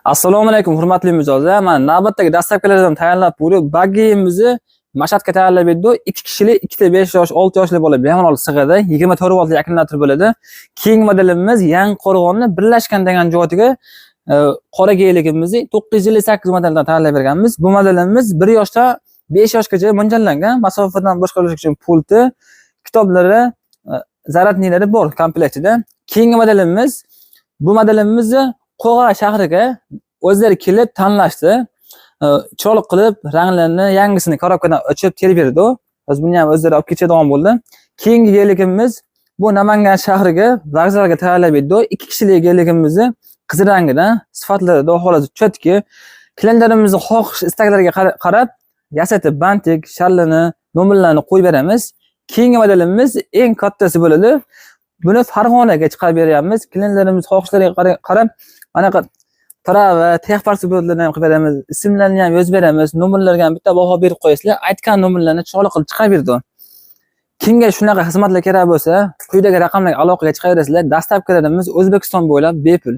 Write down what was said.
Assalomu alaykum, hurmatli mijozlar. Mana navbatdagi dastlabkilardan tayyorlab bo'lib, bagimizni mashatga tayyorlab berdik. 2 kishilik, 2 5 yosh, 6 yoshli bola bemalol sig'adi. 24 voltli akkumulyator bo'ladi. Keyingi modelimiz Yangiqo'rg'onni birlashgan degan joyiga qora geyligimizni 958 modeldan tayyorlab berganmiz. Bu modelimiz 1 yoshdan 5 yoshgacha mo'ljallangan. Masofadan boshqarish uchun pulti, kitoblari, zaratnilari bor komplektida. Keyingi modelimiz bu modelimizni Qo'g'a shahriga o'zlari kelib tanlashdi. Choliq qilib, ranglarni yangisini korobkadan ochib terib berdi. Biz buni ham o'zlari olib ketadigan bo'ldi. Keyingi yelligimiz bu Namangan shahriga vokzalga tayyorlab berdi. 2 kishilik yelligimizni qizil rangida, sifatlari xudo xolasi chotki, klientlarimizning xohish istaklariga qarab yasatib bantik, shallini, nomerlarni qo'yib beramiz. Keyingi modelimiz eng kattasi bo'ladi. Buni Farg'onaga chiqarib beryapmiz. Klientlarimiz xohishlariga qarab anaqa trava, texparsi bo'ldlarni ham qilib beramiz. Ismlarni ham yozib beramiz. Nomerlarga ham bitta baho berib qo'yasizlar. Aytgan nomerlarni chiroyli qilib chiqarib berdi. Kimga shunaqa xizmatlar kerak bo'lsa, quyidagi raqamlarga aloqaga chiqaverasizlar. Dastlabkilarimiz O'zbekiston bo'ylab bepul.